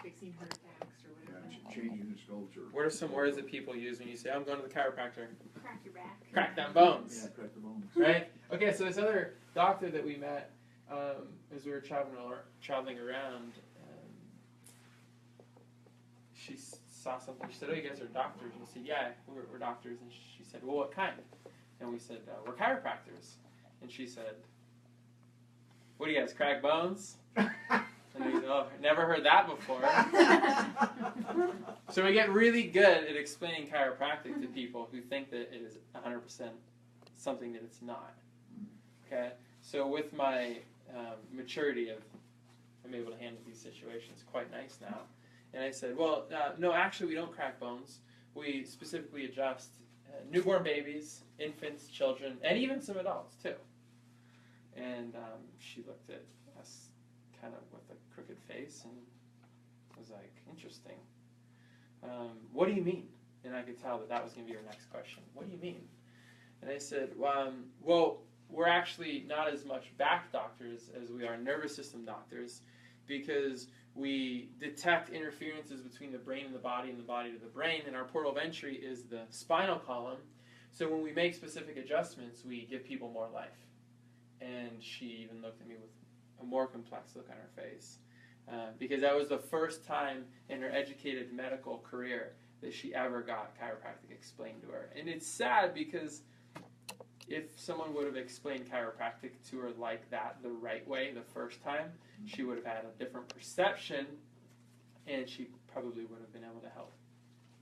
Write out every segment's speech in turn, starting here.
fixing heart attacks or whatever. Yeah, changing the sculpture. What are some words that people use when you say, I'm going to the chiropractor? Crack your back. Crack them bones. Yeah, crack the bones. Right? Okay, so this other doctor that we met as we were traveling around, she saw something. She said, oh, you guys are doctors. And we said, yeah, we're doctors. And she said, well, what kind? And we said, we're chiropractors. And she said, what do you guys, crack bones? And we said, oh, never heard that before. So we get really good at explaining chiropractic to people who think that it is 100% something that it's not. Okay? So with my maturity I'm able to handle these situations quite nice now. And I said, well, no, actually we don't crack bones. We specifically adjust newborn babies, infants, children, and even some adults too. And she looked at us kind of with a crooked face and was like, interesting. What do you mean? And I could tell that that was going to be her next question. What do you mean? And I said, well, we're actually not as much back doctors as we are nervous system doctors, because we detect interferences between the brain and the body to the brain, and our portal of entry is the spinal column. So when we make specific adjustments, we give people more life. And she even looked at me with a more complex look on her face, because that was the first time in her educated medical career that she ever got chiropractic explained to her. And it's sad, because if someone would have explained chiropractic to her like that, the right way, the first time, she would have had a different perception, and she probably would have been able to help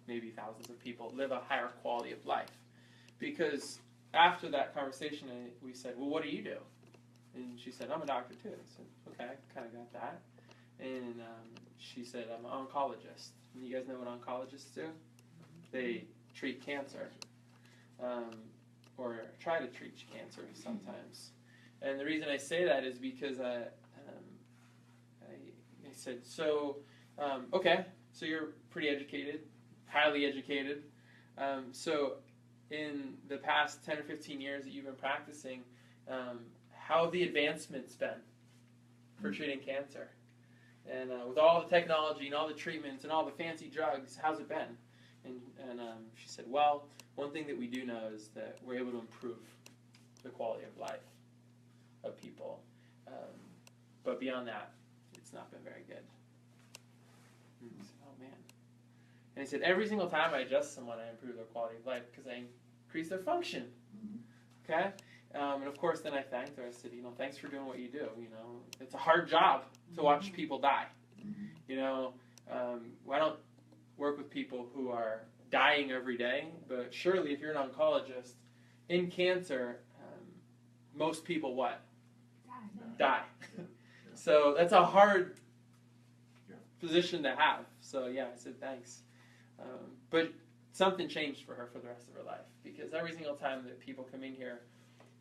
maybe thousands of people live a higher quality of life. Because after that conversation, we said, well, what do you do? And she said, I'm a doctor too. I said, okay, I kind of got that. And she said, I'm an oncologist. And you guys know what oncologists do? They treat cancer. Or try to treat cancer sometimes. And the reason I say that is because I said, so, okay, so you're pretty educated, highly educated. So in the past 10 or 15 years that you've been practicing, how have the advancements been for treating cancer? And with all the technology and all the treatments and all the fancy drugs, how's it been? And she said, well, one thing that we do know is that we're able to improve the quality of life of people. But beyond that, it's not been very good. And I said, oh, man. And he said, every single time I adjust someone, I improve their quality of life because I increase their function. Okay? And of course, then I thanked her. I said, thanks for doing what you do. It's a hard job to watch people die. I don't work with people who are dying every day, but surely if you're an oncologist, in cancer, most people what? Die. So that's a hard position to have. So yeah, I said thanks. But something changed for her for the rest of her life, because every single time that people come in here,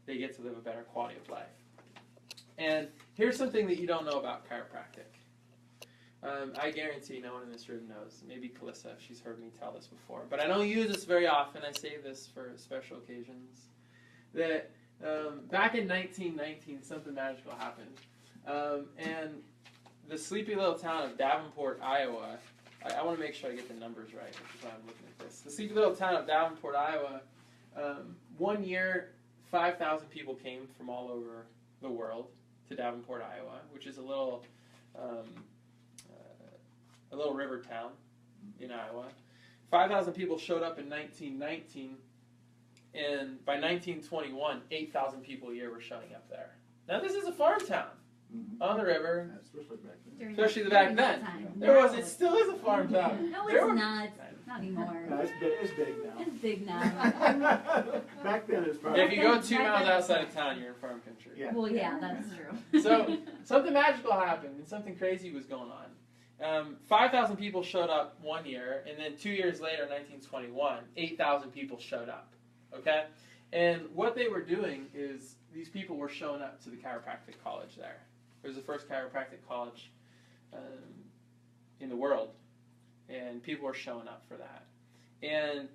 they get to live a better quality of life. And here's something that you don't know about chiropractic. I guarantee no one in this room knows. Maybe Calissa, if she's heard me tell this before. But I don't use this very often. I save this for special occasions. That back in 1919, something magical happened. And the sleepy little town of Davenport, Iowa, I want to make sure I get the numbers right, which is why I'm looking at this. The sleepy little town of Davenport, Iowa, one year, 5,000 people came from all over the world to Davenport, Iowa, which is a little river town in Iowa. 5,000 people showed up in 1919, and by 1921, 8,000 people a year were showing up there. Now this is a farm town on the river, especially back then. especially back then. It still is a farm town. No, it's not. Not anymore. No, it's big now. It's big now. Back then it's probably. If you go 2 miles outside of town, you're in farm country. Yeah. Well, yeah, that's true. So something magical happened, and something crazy was going on. 5,000 people showed up one year, and then 2 years later, 1921, 8,000 people showed up. Okay? And what they were doing is these people were showing up to the chiropractic college there. It was the first chiropractic college in the world, and people were showing up for that. And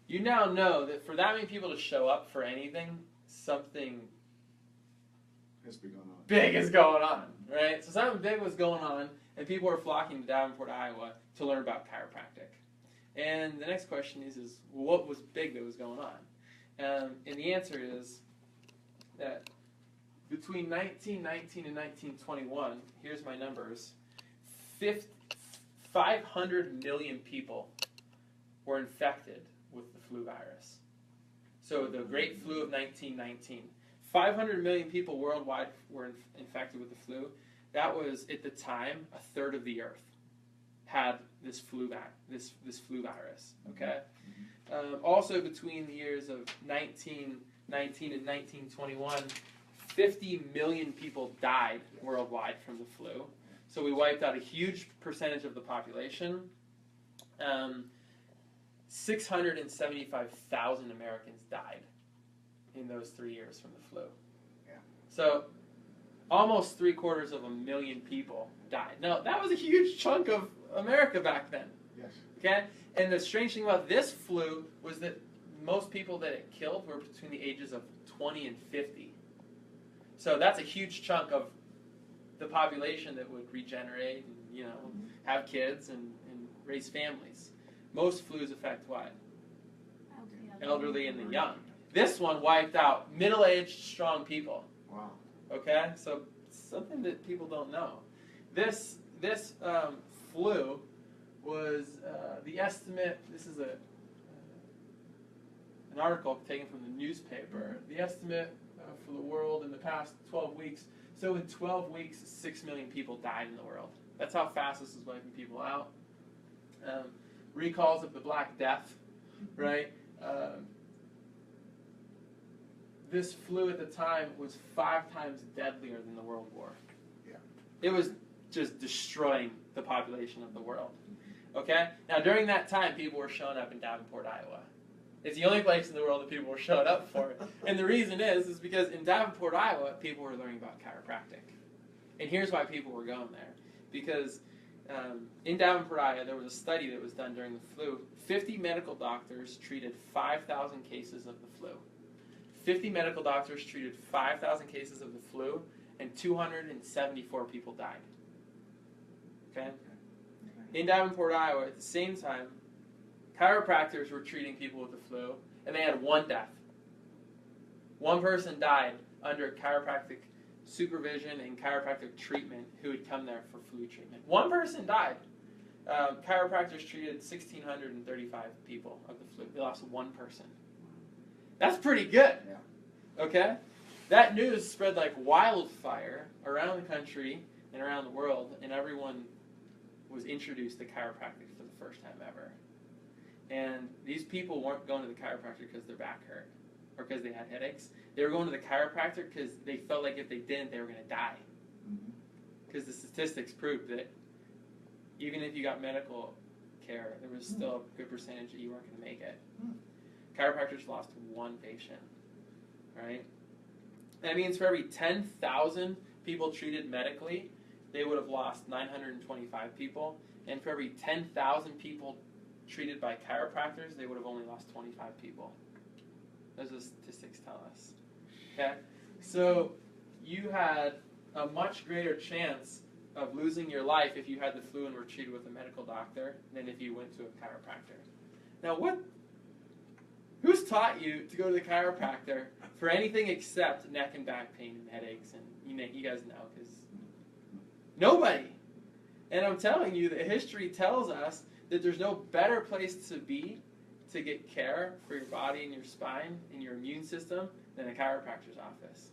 you now know that for that many people to show up for anything, something has been going on. Big is going on, right? So something big was going on. And people were flocking to Davenport, Iowa to learn about chiropractic. And the next question is what was big that was going on? And the answer is that between 1919 and 1921, here's my numbers, 500 million people were infected with the flu virus. So the Great Flu of 1919. 500 million people worldwide were infected with the flu. That was, at the time, a third of the earth had this flu virus. Okay. Also, between the years of 1919 and 1921, 50 million people died worldwide from the flu. So we wiped out a huge percentage of the population. 675,000 Americans died in those 3 years from the flu. Yeah. So almost 750,000 people died. Now, that was a huge chunk of America back then. Yes. Okay? And the strange thing about this flu was that most people that it killed were between the ages of 20 and 50. So that's a huge chunk of the population that would regenerate and, have kids and raise families. Most flus affect what? Elderly and the young. This one wiped out middle-aged, strong people. Wow. Okay? So something that people don't know. This flu was the estimate. This is an article taken from the newspaper. The estimate for the world in the past 12 weeks. So in 12 weeks, 6 million people died in the world. That's how fast this is wiping people out. Recalls of the Black Death, right? This flu at the time was 5 times deadlier than the World War. Yeah. It was just destroying the population of the world. Okay? Now, during that time, people were showing up in Davenport, Iowa. It's the only place in the world that people were showing up for it. And the reason is because in Davenport, Iowa, people were learning about chiropractic. And here's why people were going there. Because in Davenport, Iowa, there was a study that was done during the flu. 50 medical doctors treated 5,000 cases of the flu. 50 medical doctors treated 5,000 cases of the flu, and 274 people died. Okay? In Davenport, Iowa, at the same time, chiropractors were treating people with the flu, and they had 1 death. 1 person died under chiropractic supervision and chiropractic treatment who had come there for flu treatment. 1 person died. Chiropractors treated 1,635 people of the flu. They lost 1 person. That's pretty good. Yeah. Okay? That news spread like wildfire around the country and around the world, and everyone was introduced to chiropractic for the first time ever. And these people weren't going to the chiropractor because their back hurt or because they had headaches. They were going to the chiropractor because they felt like if they didn't, they were going to die. Because the statistics proved that even if you got medical care, there was still a good percentage that you weren't going to make it. Chiropractors lost 1 patient, right? That means for every 10,000 people treated medically, they would have lost 925 people. And for every 10,000 people treated by chiropractors, they would have only lost 25 people. Those are the statistics tell us. Okay? So you had a much greater chance of losing your life if you had the flu and were treated with a medical doctor than if you went to a chiropractor. Now, who's taught you to go to the chiropractor for anything except neck and back pain and headaches? And you guys know, because nobody. And I'm telling you that history tells us that there's no better place to be to get care for your body and your spine and your immune system than a chiropractor's office.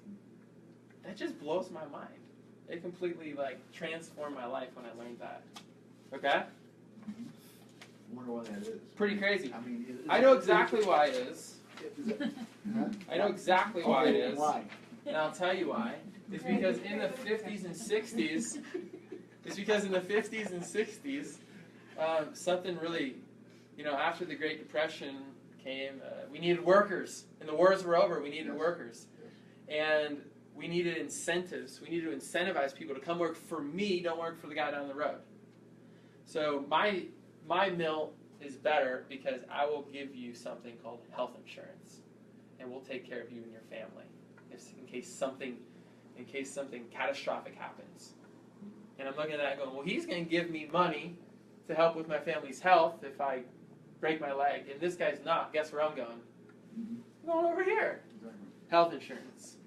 That just blows my mind. It completely transformed my life when I learned that. Okay? I wonder why that is. Pretty crazy. I mean, I know exactly why it is. Huh? I know exactly why it is. Why? And I'll tell you why. It's because in the 50s and 60s, something really, after the Great Depression came, we needed workers. And the wars were over, we needed workers. And we needed incentives. We needed to incentivize people to come work for me, don't work for the guy down the road. So my mill is better because I will give you something called health insurance. And we'll take care of you and your family in case something catastrophic happens. And I'm looking at that going, well, he's going to give me money to help with my family's health if I break my leg. And this guy's not. Guess where I'm going? I'm going over here. Exactly. Health insurance.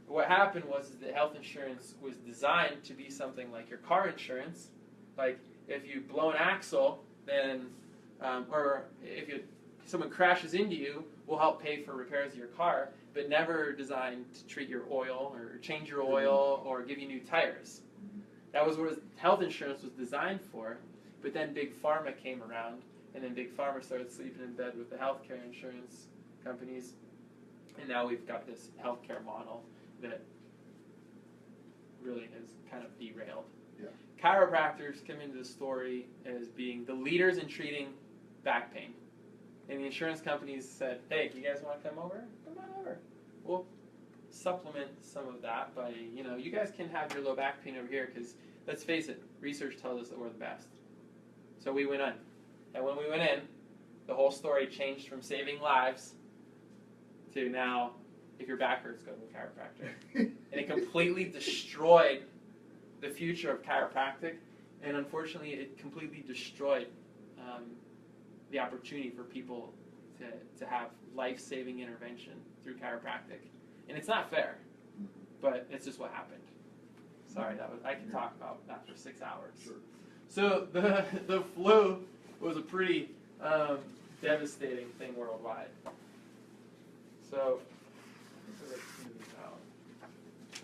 What happened was that health insurance was designed to be something like your car insurance. Like if you blow an axle, then, or if someone crashes into you, we'll help pay for repairs of your car, but never designed to treat your oil or change your oil or give you new tires. That was what health insurance was designed for, but then Big Pharma came around, and then Big Pharma started sleeping in bed with the healthcare insurance companies, and now we've got this healthcare model that really has kind of derailed. Yeah. Chiropractors come into the story as being the leaders in treating back pain. And the insurance companies said, hey, you guys want to come over? Come on over. We'll supplement some of that by, you guys can have your low back pain over here because, let's face it, research tells us that we're the best. So we went in. And when we went in, the whole story changed from saving lives to now, if your back hurts, go to a chiropractor. And it completely destroyed the future of chiropractic. And unfortunately, it completely destroyed the opportunity for people to have life-saving intervention through chiropractic. And it's not fair, but it's just what happened. Sorry, I can talk about that for 6 hours. Sure. So the flu was a pretty devastating thing worldwide. So, let's move this out.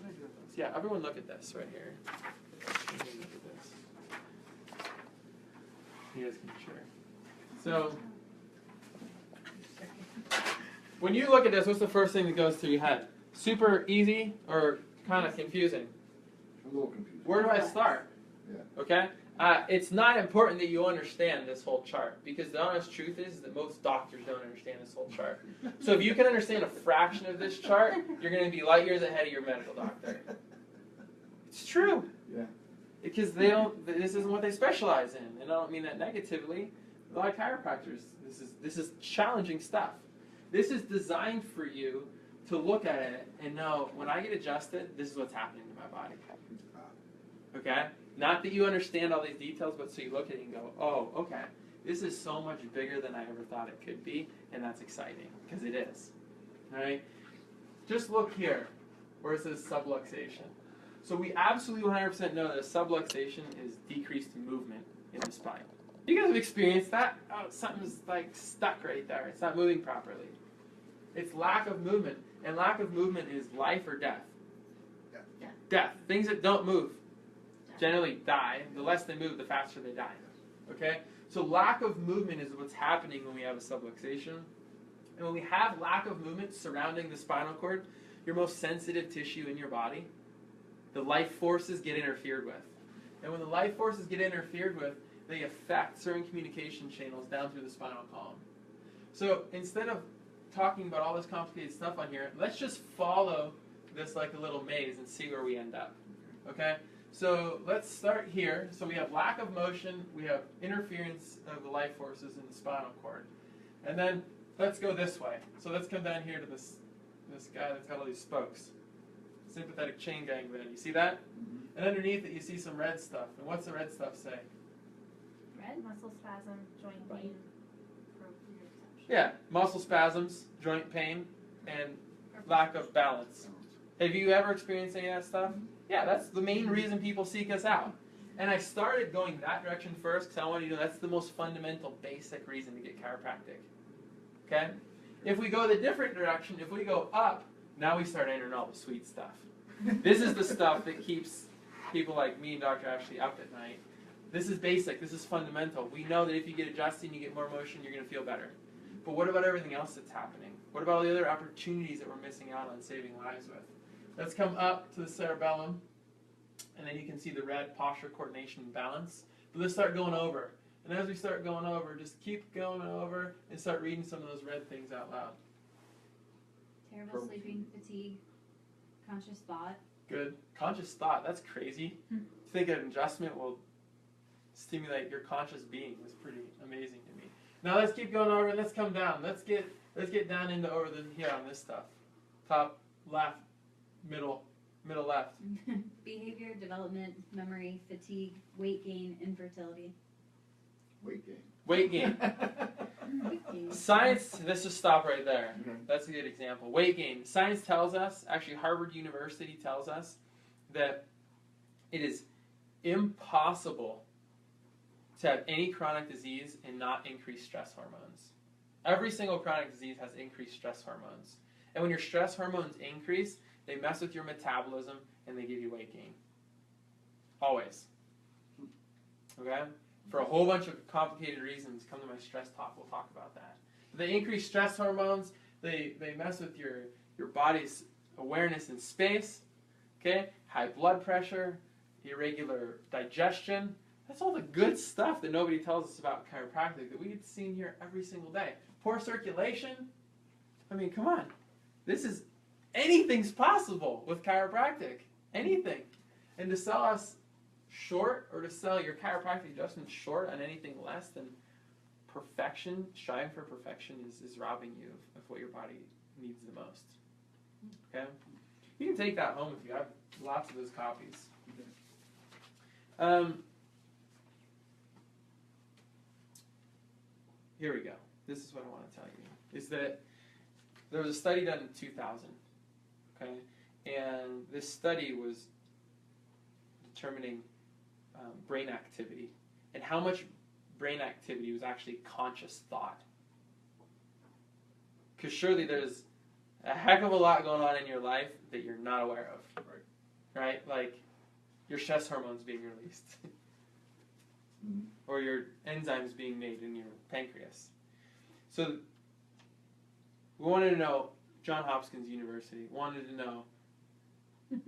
What did I do with this? Yeah, everyone look at this right here. Everyone look at this. You guys can share. So, when you look at this, what's the first thing that goes through your head? Super easy or kind of confusing? A little confused. Where do I start? Yeah. Okay? It's not important that you understand this whole chart, because the honest truth is that most doctors don't understand this whole chart. So if you can understand a fraction of this chart, you're going to be light years ahead of your medical doctor. It's true. Yeah. Because this isn't what they specialize in. And I don't mean that negatively. A lot of chiropractors, this is challenging stuff. This is designed for you to look at it and know, when I get adjusted, this is what's happening to my body. Okay? Not that you understand all these details, but so you look at it and go, oh, okay, this is so much bigger than I ever thought it could be, and that's exciting, because it is. All right? Just look here, where it says subluxation. So we absolutely 100% know that a subluxation is decreased movement in the spine. You guys have experienced that? Oh, something's like stuck right there. It's not moving properly. It's lack of movement, and lack of movement is life or death. Yeah. Death. Things that don't move generally die. The less they move, the faster they die. Okay? So lack of movement is what's happening when we have a subluxation. And when we have lack of movement surrounding the spinal cord, your most sensitive tissue in your body, the life forces get interfered with. And when the life forces get interfered with, they affect certain communication channels down through the spinal column. So instead of talking about all this complicated stuff on here, let's just follow this like a little maze and see where we end up. Okay? So let's start here. So we have lack of motion, we have interference of the life forces in the spinal cord. And then let's go this way. So let's come down here to this guy that's got all these spokes. Sympathetic chain ganglion. You see that? Mm-hmm. And underneath it you see some red stuff. And what's the red stuff say? Red muscle spasm, joint pain, proprioception. Yeah, muscle spasms, joint pain, and lack of balance. Have you ever experienced any of that stuff? Yeah, that's the main reason people seek us out. And I started going that direction first because I wanted you to know that's the most fundamental, basic reason to get chiropractic. Okay? If we go the different direction, if we go up, now we start entering all the sweet stuff. This is the stuff that keeps people like me and Dr. Ashley up at night. This is basic. This is fundamental. We know that if you get adjusted and you get more motion, you're going to feel better. But what about everything else that's happening? What about all the other opportunities that we're missing out on saving lives with? Let's come up to the cerebellum, and then you can see the red posture, coordination, and balance. But let's start going over. And as we start going over, just keep going over and start reading some of those red things out loud. Terrible sleeping, fatigue, conscious thought. Good. Conscious thought, that's crazy. To think an adjustment will stimulate your conscious being was pretty amazing to me. Now let's keep going over and let's come down. Let's get down into over here on this stuff. Top, left, middle, Middle left. Behavior, development, memory, fatigue, weight gain, infertility. Weight gain. Weight gain. Weight gain. Science, let's just stop right there. Okay. That's a good example. Weight gain. Science tells us, actually Harvard University tells us, that it is impossible to have any chronic disease and not increase stress hormones. Every single chronic disease has increased stress hormones. And when your stress hormones increase, they mess with your metabolism and they give you weight gain. Always. Okay? For a whole bunch of complicated reasons, come to my stress talk, we'll talk about that. They increase stress hormones, they mess with your body's awareness in space, okay? High blood pressure, irregular digestion. That's all the good stuff that nobody tells us about chiropractic that we get to see in here every single day. Poor circulation. I mean, come on. Anything's possible with chiropractic. Anything. And to sell us short, or to sell your chiropractic adjustments short on anything less than perfection, striving for perfection is robbing you of what your body needs the most. Okay? You can take that home with you. I have lots of those copies. Here we go. This is what I want to tell you. Is that there was a study done in 2000. Okay? And this study was determining brain activity and how much brain activity was actually conscious thought. Because surely there's a heck of a lot going on in your life that you're not aware of. Right? Like your stress hormones being released. Or your enzymes being made in your pancreas. So we wanted to know, Johns Hopkins University wanted to know, me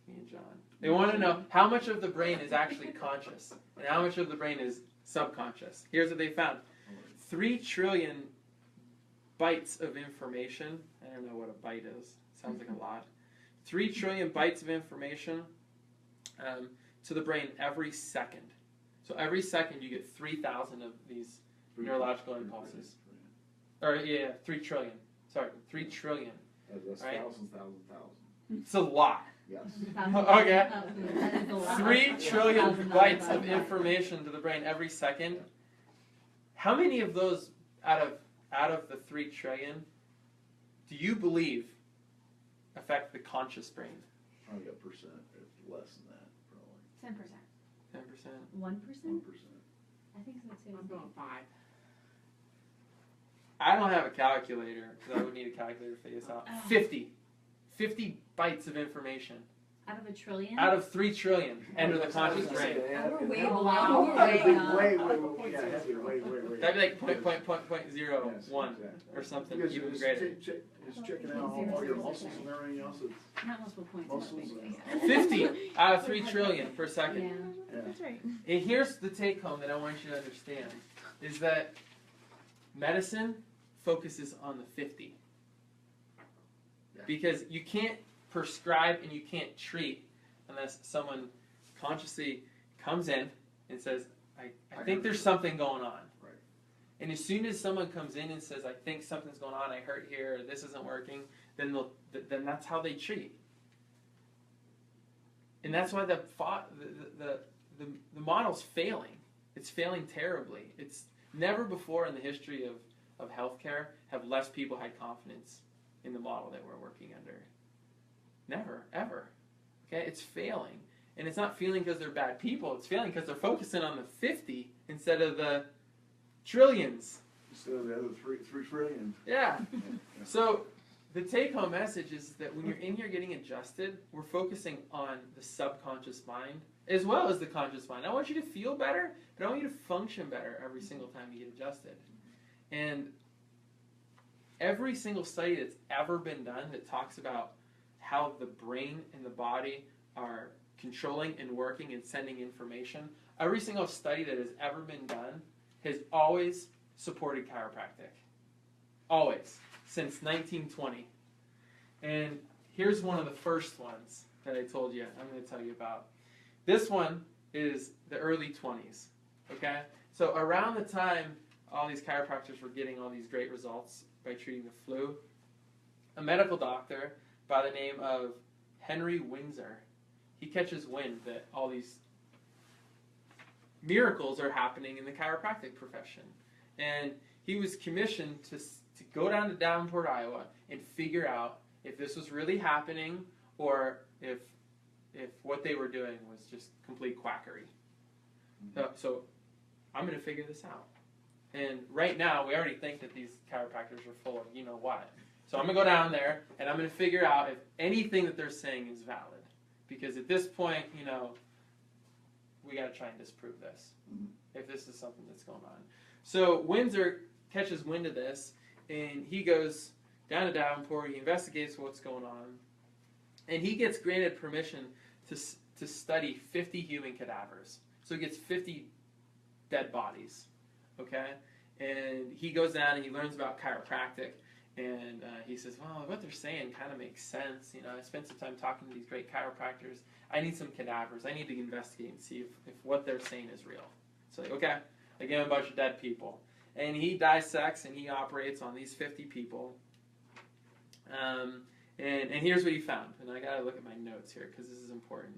and John, they wanted to know how much of the brain is actually conscious and how much of the brain is subconscious. Here's what they found. 3 trillion bytes of information. I don't know what a byte is. Sounds like a lot. 3 trillion bytes of information to the brain every second. So every second you get 3,000 of these neurological impulses. Or, 3 trillion. Sorry, 3 trillion. That's Right? thousands. It's a lot. Yes. Okay. That is a lot. 3 trillion bytes of information to the brain every second. How many of those out of the 3 trillion do you believe affect the conscious brain? Probably a percent, if less than that, probably. 10%. 10%? 1%? 1%. I think so too. I'm going 5. I don't have a calculator because I would need a calculator to figure this out. 50 bytes of information Out of a trillion? out of 3 trillion enter the conscious brain. We're way below. We're way below. Way. That'd be like .0.01 or something Because even it's greater. It's checking out all your muscles and everything else. Not multiple points. Muscles but 50 out of 3 trillion per second. yeah. That's right. And here's the take home that I want you to understand, is that medicine focuses on the 50. Because you can't prescribe and you can't treat unless someone consciously comes in and says, I think there's something going on. Right. And as soon as someone comes in and says, I think something's going on, I hurt here, or this isn't working, then that's how they treat. And that's why the model's failing. It's failing terribly. It's never before in the history of healthcare have less people had confidence in the model that we're working under. Never, ever. Okay, it's failing. And it's not failing because they're bad people. It's failing because they're focusing on the 50 instead of the trillions. Instead of the other 3 trillion. Yeah. So the take-home message is that when you're in here getting adjusted, we're focusing on the subconscious mind as well as the conscious mind. I want you to feel better, but I want you to function better every single time you get adjusted. And every single study that's ever been done that talks about how the brain and the body are controlling and working and sending information, every single study that has ever been done has always supported chiropractic. Always. Since 1920. And here's one of the first ones that I told you I'm going to tell you about. This one is the early 20s. Okay? So around the time all these chiropractors were getting all these great results by treating the flu, a medical doctor by the name of Henry Windsor. He catches wind that all these miracles are happening in the chiropractic profession. And he was commissioned to go down to Davenport, Iowa, and figure out if this was really happening or if what they were doing was just complete quackery. So I'm going to figure this out. And right now, we already think that these chiropractors are full of you know what. So I'm going to go down there, and I'm going to figure out if anything that they're saying is valid. Because at this point, you know, we got to try and disprove this, if this is something that's going on. So Windsor catches wind of this, and he goes down to Davenport, he investigates what's going on, and he gets granted permission to study 50 human cadavers. So he gets 50 dead bodies, okay? And he goes down and he learns about chiropractic, and he says, well, what they're saying kind of makes sense. You know, I spent some time talking to these great chiropractors. I need some cadavers. I need to investigate and see if what they're saying is real. So, okay, I give him a bunch of dead people. And he dissects and he operates on these 50 people. And here's what he found. And I got to look at my notes here because this is important.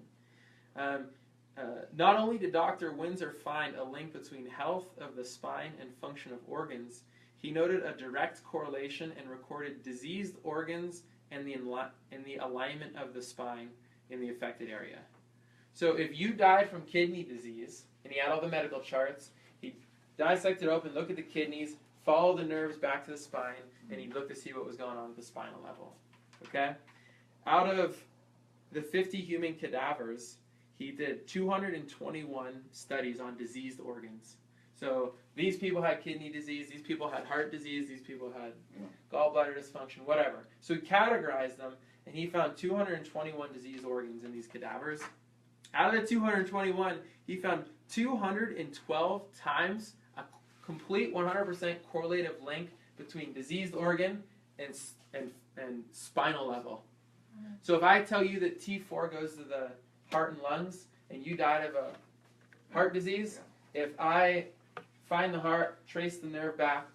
Not only did Dr. Windsor find a link between health of the spine and function of organs, he noted a direct correlation and recorded diseased organs and the alignment of the spine in the affected area. So if you died from kidney disease, and he had all the medical charts, he dissected open, looked at the kidneys, followed the nerves back to the spine, and he looked to see what was going on at the spinal level. Okay? Out of the 50 human cadavers, he did 221 studies on diseased organs. So these people had kidney disease, these people had heart disease, these people had gallbladder dysfunction, whatever. So he categorized them, and he found 221 diseased organs in these cadavers. Out of the 221, he found 212 times a complete 100% correlative link between diseased organ and spinal level. So if I tell you that T4 goes to the heart and lungs, and you died of a heart disease, if I find the heart, trace the nerve back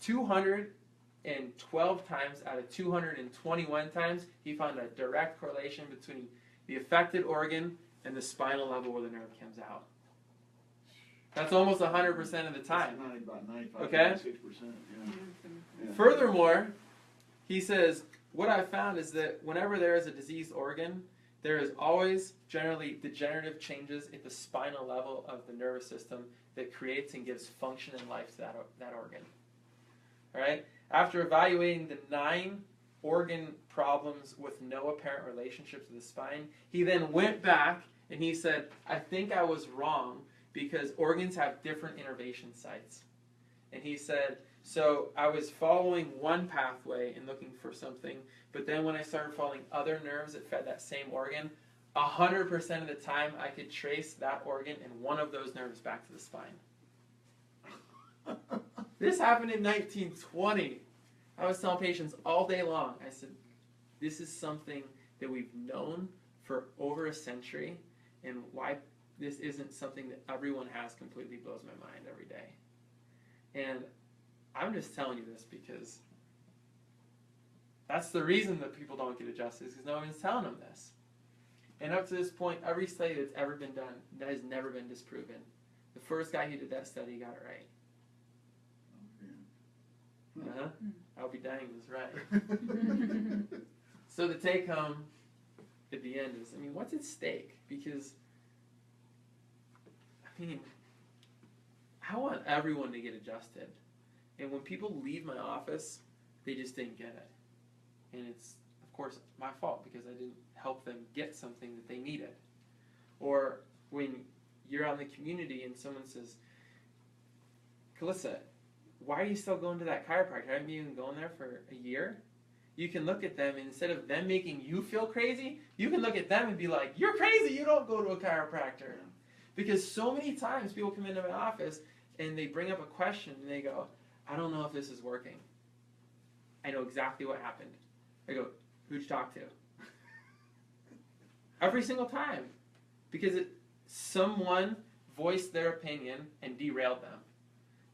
212 times out of 221 times, he found a direct correlation between the affected organ and the spinal level where the nerve comes out. That's almost 100% of the time. That's about 95, Okay? 96%. Yeah. Furthermore, he says, what I found is that whenever there is a diseased organ, there is always generally degenerative changes at the spinal level of the nervous system that creates and gives function and life to that organ. All right? After evaluating the 9 organ problems with no apparent relationship to the spine, he then went back and he said, I think I was wrong because organs have different innervation sites. And he said, so I was following one pathway and looking for something, but then when I started following other nerves that fed that same organ, 100% of the time I could trace that organ and one of those nerves back to the spine. This happened in 1920. I was telling patients all day long, I said, this is something that we've known for over a century, and why this isn't something that everyone has completely blows my mind every day. And I'm just telling you this because that's the reason that people don't get adjusted, is because no one's telling them this. And up to this point, every study that's ever been done, that has never been disproven. The first guy who did that study got it right. Uh-huh. I'll be dang was right. So the take home at the end is, what's at stake? Because, I want everyone to get adjusted. And when people leave my office, they just didn't get it. And it's, of course, my fault because I didn't help them get something that they needed. Or when you're out in the community and someone says, Calissa, why are you still going to that chiropractor? Haven't you been going there for a year? You can look at them, and instead of them making you feel crazy, you can look at them and be like, you're crazy, you don't go to a chiropractor. Because so many times people come into my office and they bring up a question and they go, I don't know if this is working. I know exactly what happened. I go, who'd you talk to? Every single time. Because someone voiced their opinion and derailed them.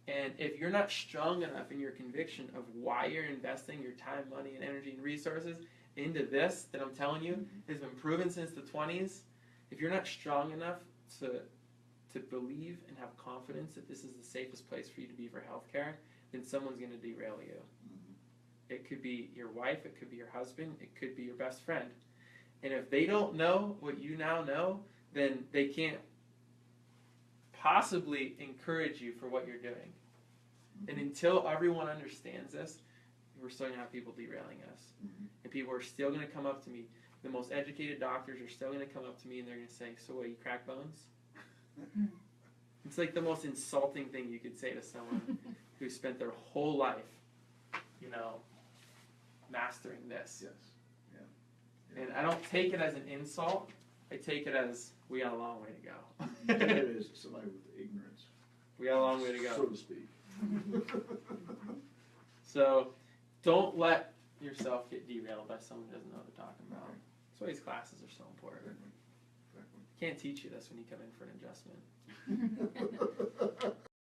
And if you're not strong enough in your conviction of why you're investing your time, money, and energy and resources into this that I'm telling you has been proven since the 20s, if you're not strong enough to believe and have confidence that this is the safest place for you to be for healthcare, then someone's going to derail you. It could be your wife, it could be your husband, it could be your best friend. And if they don't know what you now know, then they can't possibly encourage you for what you're doing. And until everyone understands this, we're still going to have people derailing us. And people are still going to come up to me. The most educated doctors are still going to come up to me and they're going to say, so what, you crack bones? It's like the most insulting thing you could say to someone who spent their whole life, you know, mastering this. Yes. Yeah. And I don't take it as an insult. I take it as we got a long way to go. It is somebody with ignorance. We got a long way to go. So to speak. So don't let yourself get derailed by someone who doesn't know what they're talking about. That's why these classes are so important. Exactly. Can't teach you this when you come in for an adjustment.